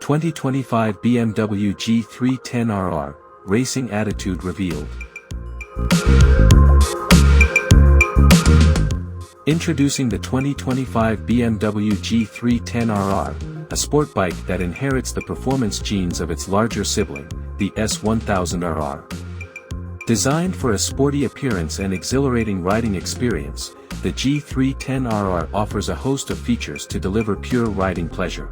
2025 BMW G310RR, Racing Attitude Revealed. Introducing the 2025 BMW G310RR, a sport bike that inherits the performance genes of its larger sibling, the S1000RR. Designed for a sporty appearance and exhilarating riding experience, the G310RR offers a host of features to deliver pure riding pleasure.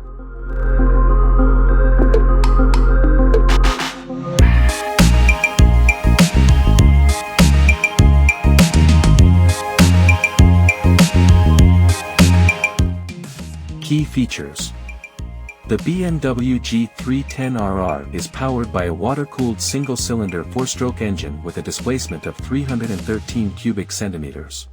Key features. The BMW G310RR is powered by a water-cooled single-cylinder 4-stroke engine with a displacement of 313 cubic centimeters.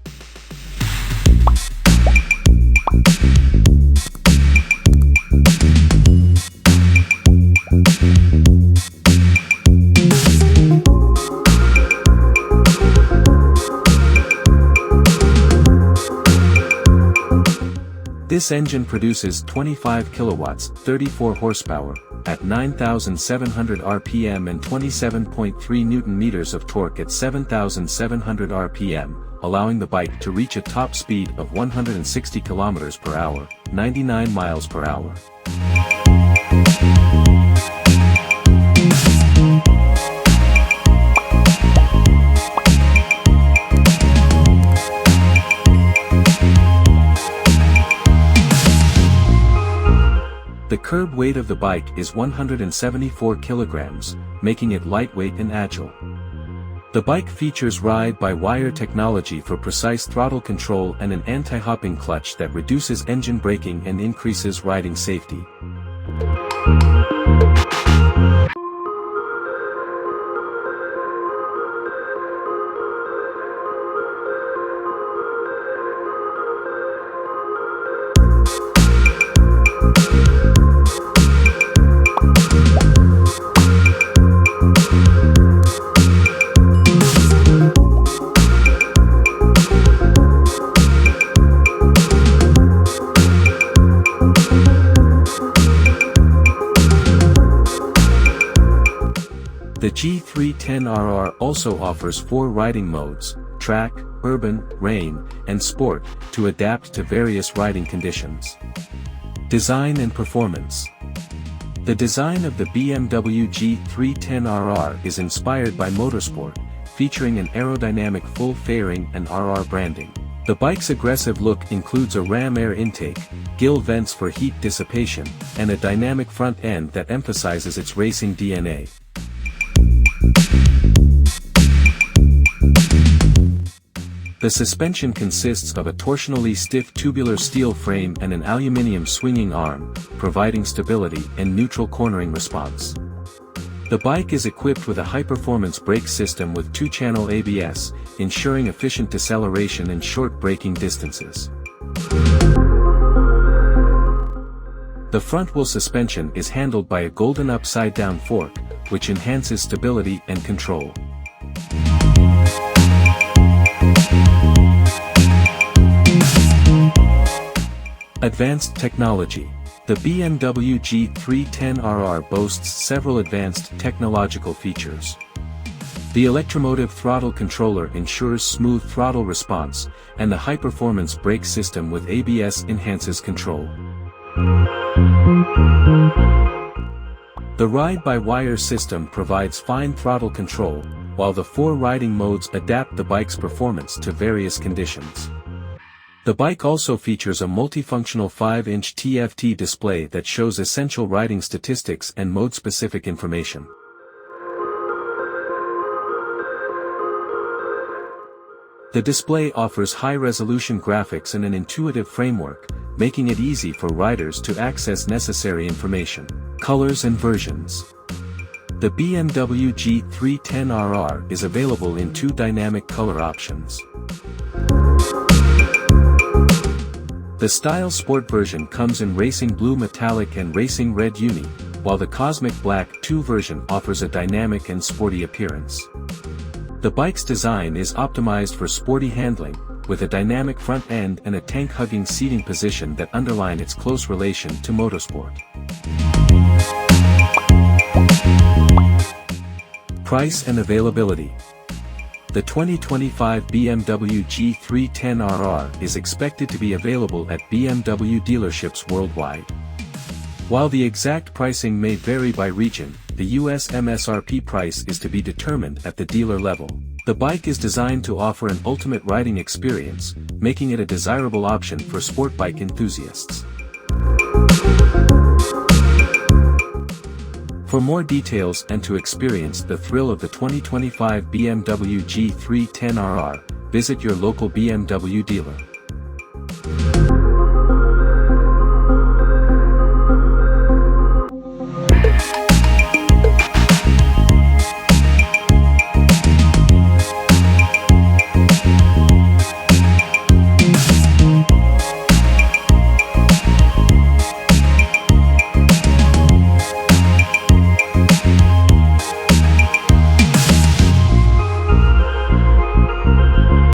This engine produces 25 kilowatts, 34 horsepower, at 9,700 RPM and 27.3 Newton-meters of torque at 7,700 RPM, allowing the bike to reach a top speed of 160 kilometers per hour, 99 miles per hour. The curb weight of the bike is 174 kilograms, making it lightweight and agile. The bike features ride-by-wire technology for precise throttle control and an anti-hopping clutch that reduces engine braking and increases riding safety. The G310RR also offers 4 riding modes: track, urban, rain, and sport, to adapt to various riding conditions. Design and performance. The design of the BMW G310RR is inspired by motorsport, featuring an aerodynamic full fairing and RR branding. The bike's aggressive look includes a ram air intake, gill vents for heat dissipation, and a dynamic front end that emphasizes its racing DNA. The suspension consists of a torsionally stiff tubular steel frame and an aluminium swinging arm, providing stability and neutral cornering response. The bike is equipped with a high-performance brake system with 2-channel ABS, ensuring efficient deceleration and short braking distances. The front-wheel suspension is handled by a golden upside-down fork, which enhances stability and control. Advanced technology. The BMW G310RR boasts several advanced technological features. The electromotive throttle controller ensures smooth throttle response, and the high-performance brake system with ABS enhances control. The ride-by-wire system provides fine throttle control, while the 4 riding modes adapt the bike's performance to various conditions. The bike also features a multifunctional 5-inch TFT display that shows essential riding statistics and mode-specific information. The display offers high-resolution graphics and an intuitive framework, making it easy for riders to access necessary information. Colors and versions. The BMW G310RR is available in 2 dynamic color options. The Style Sport version comes in Racing Blue Metallic and Racing Red Uni, while the Cosmic Black 2 version offers a dynamic and sporty appearance. The bike's design is optimized for sporty handling, with a dynamic front end and a tank-hugging seating position that underline its close relation to motorsport. Price and availability. The 2025 BMW G310RR is expected to be available at BMW dealerships worldwide. While the exact pricing may vary by region, the US MSRP price is to be determined at the dealer level. The bike is designed to offer an ultimate riding experience, making it a desirable option for sport bike enthusiasts. For more details and to experience the thrill of the 2025 BMW G310RR, visit your local BMW dealer.